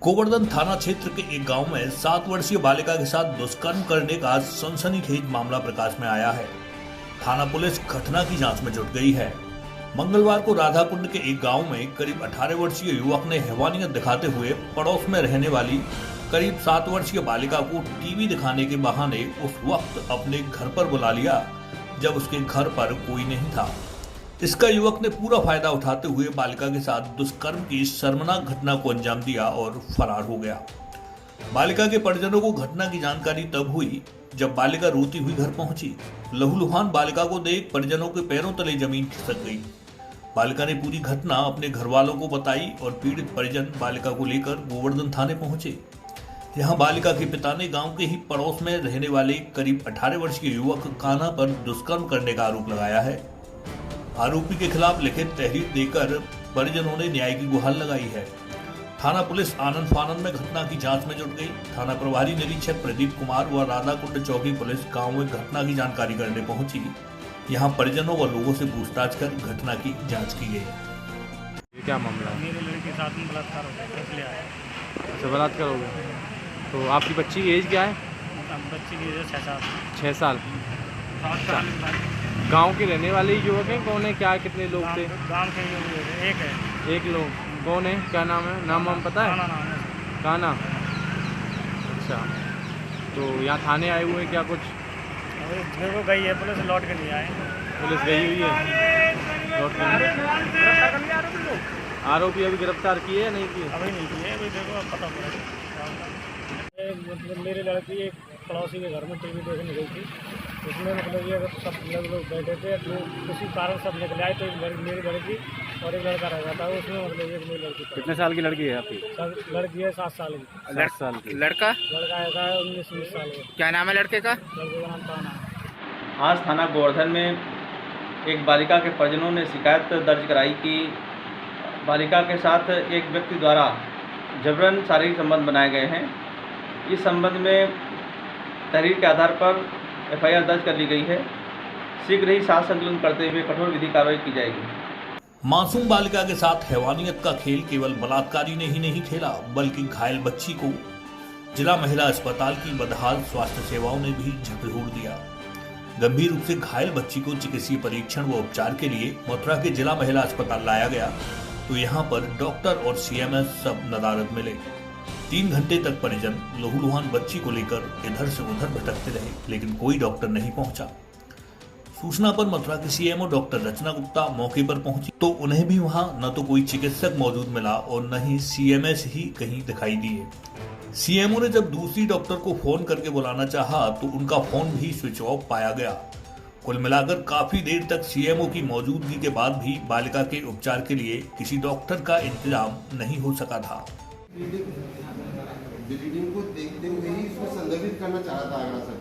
गोवर्धन थाना क्षेत्र के एक गांव में 7 वर्षीय बालिका के साथ दुष्कर्म करने का सनसनीखेज मामला प्रकाश में आया है। थाना पुलिस घटना की जांच में जुट गई है। मंगलवार को राधाकुंड के एक गांव में करीब 18 वर्षीय युवक ने हैवानियत दिखाते हुए पड़ोस में रहने वाली करीब 7 वर्षीय बालिका को टीवी दिखाने के बहाने उस वक्त अपने घर पर बुला लिया जब उसके घर पर कोई नहीं था। इसका युवक ने पूरा फायदा उठाते हुए बालिका के साथ दुष्कर्म की शर्मनाक घटना को अंजाम दिया और फरार हो गया। बालिका के परिजनों को घटना की जानकारी तब हुई जब बालिका रोती हुई घर पहुंची। लहूलुहान बालिका को देख परिजनों के पैरों तले जमीन खिसक गई। बालिका ने पूरी घटना अपने घर वालों को बताई और पीड़ित परिजन बालिका को लेकर गोवर्धन थाने पहुंचे। यहाँ बालिका के पिता ने गांव के ही पड़ोस में रहने वाले करीब 18 वर्षीय युवक कान्हा पर दुष्कर्म करने का आरोप लगाया है। आरोपी के खिलाफ लिखित तहरीर देकर परिजनों ने न्याय की गुहार लगाई है। थाना पुलिस आनंद फानंद में घटना की जांच में जुट गई। थाना प्रभारी निरीक्षक प्रदीप कुमार व राधाकुंड चौकी पुलिस गांव में घटना की जानकारी करने पहुंची। यहां परिजनों व लोगों से पूछताछ कर घटना की जांच की गई। ये क्या मामला है? मेरे लड़के के साथ में बलात्कार हो गया, इसलिए आया। अच्छा, बलात्कार हो गया। तो आपकी बच्ची की एज क्या है? बच्ची की एज 6 साल। 6 साल। 7 साल गांव के रहने वाले युवक हैं? कौन है, क्या कितने लोग थे? गांव के एक है। एक लोग। कौन है, क्या नाम है? नाम वाम पता है? कान्हा। अच्छा, तो यहाँ थाने आए हुए हैं क्या कुछ? मेरे को गई है पुलिस, लौट के नहीं आए। पुलिस गई हुई है, लौट के। आरोपी अभी गिरफ्तार किए या नहीं किए? अभी नहीं किए, अभी देखो पता पड़ेगा। मतलब मेरे लड़की एक पड़ोसी के घर में टीवी देखने गई थी। उसमें मतलब ये सब लोग बैठे थे, लोग किसी कारण सब निकले आए तो मेरी लड़की और एक लड़का रह जाता है। उसमें मतलब एक मेरी लड़की। कितने साल की लड़की है आपकी? लड़की है 7 साल की। 7 साल की। लड़का ऐसा है 19-20 साल का। क्या नाम है लड़के का? लड़के का नाम कान्हा है। आज थाना गोवर्धन में एक बालिका के परिजनों ने शिकायत दर्ज कराई कि बालिका के साथ एक व्यक्ति द्वारा जबरन शारीरिक संबंध बनाए गए हैं। इस संबंध में तहरीर के आधार पर एफआईआर दर्ज कर ली गई है। शीघ्र ही साथ संकलन करते हुए कठोर विधि कार्रवाई की जाएगी। मासूम बालिका के साथ हैवानियत का खेल केवल बलात्कारी ने ही नहीं खेला, बल्कि घायल बच्ची को जिला महिला अस्पताल की बदहाल स्वास्थ्य सेवाओं ने भी झकझोर दिया। गंभीर रूप से घायल बच्ची को चिकित्सीय परीक्षण व उपचार के लिए मथुरा के जिला महिला अस्पताल लाया गया तो यहाँ पर डॉक्टर और सीएमएस सब नदारद मिले। 3 घंटे तक परिजन लहूलुहान बच्ची को लेकर इधर से उधर भटकते रहे, लेकिन कोई डॉक्टर नहीं पहुंचा। सूचना पर मथुरा की सीएमओ डॉक्टर रचना गुप्ता मौके पर पहुंची तो उन्हें भी वहां न तो कोई चिकित्सक मौजूद मिला और न ही सीएमएस ही कहीं दिखाई दिए। सीएमओ ने जब दूसरी डॉक्टर को फोन करके बुलाना चाहा तो उनका फोन भी स्विच ऑफ पाया गया। कुल मिलाकर काफी देर तक सीएमओ की मौजूदगी के बाद भी बालिका के उपचार के लिए किसी डॉक्टर का इंतजाम नहीं हो सका था। ब्लीडिंग को देखते हुए ही इसको संदर्भित करना चाह रहा था आगरा सर।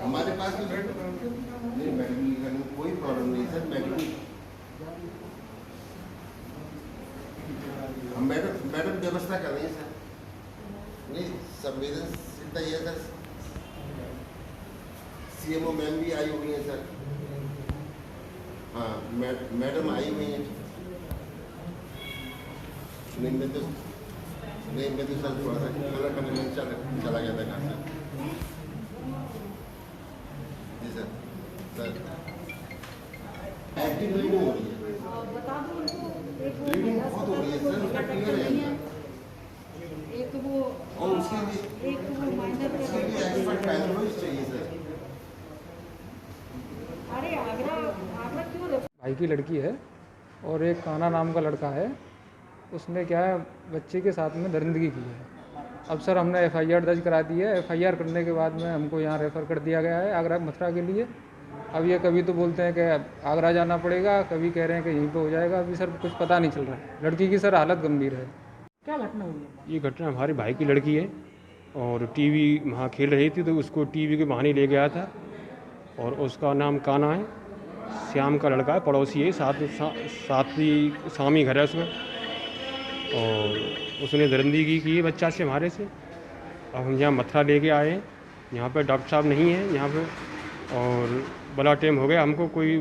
हमारे पास तो नहीं, मेडिकल करने में कोई प्रॉब्लम नहीं सर। मेडिकल हम मैडम व्यवस्था कर रहे हैं सर। नहीं, संवेदनशीलता ये सर। सीएमओ मैम भी आई हुई है सर। हाँ, मैडम आई हुई है। नहीं मैं तो सर थोड़ा सा खाना खाने में चला गया था घर से। जी सर एक्टिव ब्लीडिंग हो रही है। ब्लीडिंग बहुत हो रही है सर, उसका क्लियर है। एक वो और उसके लिए एक्सपर्ट पैथोलॉजिस्ट चाहिए सर। अरे आगरा क्यों? भाई की लड़की है और एक कान्हा नाम का लड़का है। उसने क्या है बच्चे के साथ में दरिंदगी की है। अब सर हमने एफआईआर दर्ज करा दी है। एफआईआर करने के बाद में हमको यहाँ रेफ़र कर दिया गया है आगरा मथुरा के लिए। अब ये कभी तो बोलते हैं कि आगरा जाना पड़ेगा, कभी कह रहे हैं कि यहीं पे हो जाएगा। अभी सर कुछ पता नहीं चल रहा है। लड़की की सर हालत गंभीर है। क्या घटना हुई है? ये घटना हमारे भाई की लड़की है और टीवी वहाँ खेल रही थी तो उसको टीवी के बहाने ले गया था और उसका नाम कान्हा है। श्याम का लड़का है, पड़ोसी है, साथ ही सामी घर है उसमें। और उसने दरिंदगी की बच्चा से हमारे से। अब हम यहाँ मथुरा लेके आए हैं। यहाँ पे डॉक्टर साहब नहीं है यहाँ पे और बड़ा टाइम हो गया। हमको कोई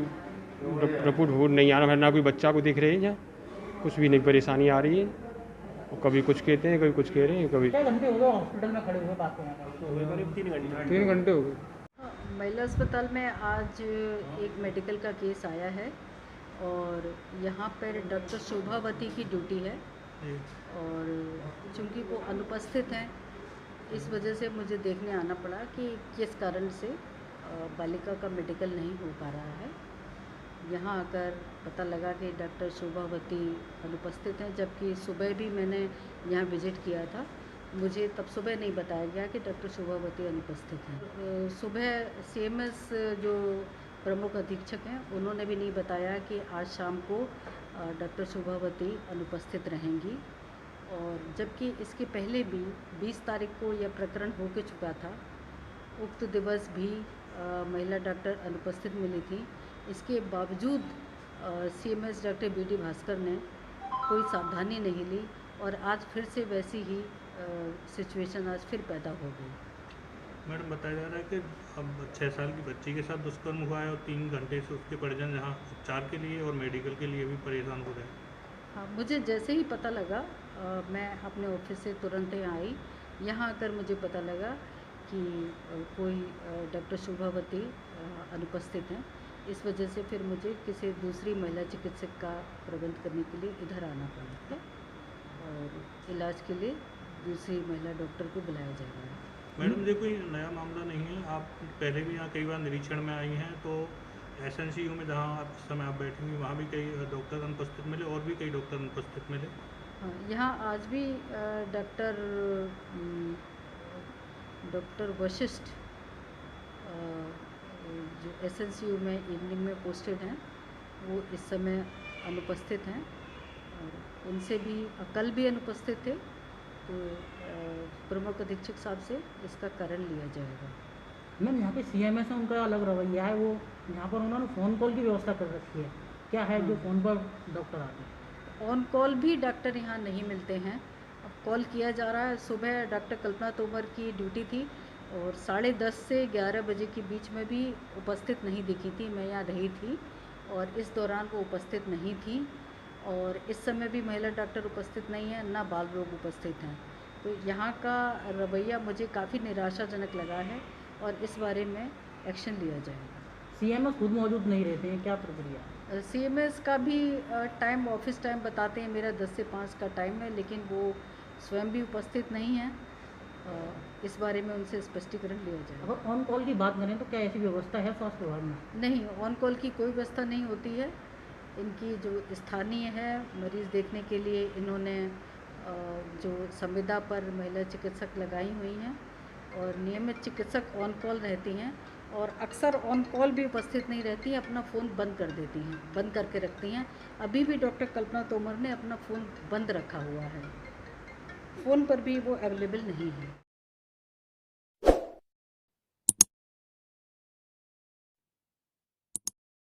रिपोर्ट नहीं आ रहा है, ना कोई बच्चा को दिख रही है यहाँ। कुछ भी नहीं परेशानी आ रही है। और कभी कुछ कहते हैं, कभी कुछ कह रहे हैं, कभी क्या घंटे हो गए हॉस्पिटल में खड़े हुए बात करने 3 घंटे हो गए। महिला अस्पताल में आज एक मेडिकल का केस आया है और यहाँ पर डॉक्टर शोभावती की ड्यूटी है और चूंकि वो अनुपस्थित हैं इस वजह से मुझे देखने आना पड़ा कि किस कारण से बालिका का मेडिकल नहीं हो पा रहा है। यहाँ आकर पता लगा कि डॉक्टर शोभावती अनुपस्थित हैं, जबकि सुबह भी मैंने यहाँ विजिट किया था। मुझे तब सुबह नहीं बताया गया कि डॉक्टर शोभावती अनुपस्थित हैं। सुबह सीएमएस जो प्रमुख अधीक्षक हैं उन्होंने भी नहीं बताया कि आज शाम को डॉक्टर शोभावती अनुपस्थित रहेंगी और जबकि इसके पहले भी 20 तारीख को यह प्रकरण हो के चुका था। उक्त दिवस भी महिला डॉक्टर अनुपस्थित मिली थी। इसके बावजूद सीएमएस डॉक्टर बीडी भास्कर ने कोई सावधानी नहीं ली और आज फिर से वैसी ही सिचुएशन आज फिर पैदा हो गई। मैडम, बताया जा रहा है कि अब 6 साल की बच्ची के साथ दुष्कर्म हुआ है और 3 घंटे से उसके परिजन यहाँ उपचार के लिए और मेडिकल के लिए भी परेशान हो रहे हैं। हाँ, मुझे जैसे ही पता लगा मैं अपने ऑफिस से तुरंत ही आई। यहाँ आकर मुझे पता लगा कि कोई डॉक्टर शोभावती अनुपस्थित हैं। इस वजह से फिर मुझे किसी दूसरी महिला चिकित्सक का प्रबंध करने के लिए इधर आना पड़ा है और इलाज के लिए दूसरी महिला डॉक्टर को बुलाया जा रहा है। मैडम, ये कोई नया मामला नहीं है। आप पहले भी यहाँ कई बार निरीक्षण में आई हैं, तो एसएनसीयू में जहाँ आप इस समय आप बैठेंगी वहाँ भी कई डॉक्टर अनुपस्थित मिले और भी कई डॉक्टर अनुपस्थित मिले। हाँ, यहाँ आज भी डॉक्टर वशिष्ठ जो एसएनसीयू में इवनिंग में पोस्टेड हैं वो इस समय अनुपस्थित हैं और उनसे भी कल भी अनुपस्थित थे। तो प्रमुख अधीक्षक साहब से इसका कारण लिया जाएगा। मैम, यहाँ पे सीएमएस है, उनका अलग रवैया है। वो यहाँ पर उन्होंने फ़ोन कॉल की व्यवस्था कर रखी है। क्या है जो फ़ोन पर डॉक्टर आते हैं? ऑन कॉल भी डॉक्टर यहाँ नहीं मिलते हैं। अब कॉल किया जा रहा है। सुबह डॉक्टर कल्पना तोमर की ड्यूटी थी और 10:30 से 11 बजे के बीच में भी उपस्थित नहीं दिखी थी। मैं यहाँ रही थी और इस दौरान वो उपस्थित नहीं थी और इस समय भी महिला डॉक्टर उपस्थित नहीं है, ना बाल रोग उपस्थित हैं। तो यहाँ का रवैया मुझे काफ़ी निराशाजनक लगा है और इस बारे में एक्शन लिया जाएगा। सीएमएस खुद मौजूद नहीं रहते हैं, क्या प्रक्रिया? सीएमएस का भी टाइम ऑफिस टाइम बताते हैं, मेरा 10 से 5 का टाइम है, लेकिन वो स्वयं भी उपस्थित नहीं है। इस बारे में उनसे स्पष्टीकरण लिया जाएगा। अगर ऑन कॉल की बात करें तो क्या ऐसी व्यवस्था है स्वास्थ्य विभाग में? नहीं, ऑन कॉल की कोई व्यवस्था नहीं होती है। इनकी जो स्थानीय है मरीज़ देखने के लिए इन्होंने जो संविदा पर महिला चिकित्सक लगाई हुई हैं और नियमित चिकित्सक ऑन कॉल रहती हैं और अक्सर ऑन कॉल भी उपस्थित नहीं रहती हैं, अपना फ़ोन बंद कर देती हैं, बंद करके रखती हैं। अभी भी डॉक्टर कल्पना तोमर ने अपना फ़ोन बंद रखा हुआ है, फ़ोन पर भी वो अवेलेबल नहीं है।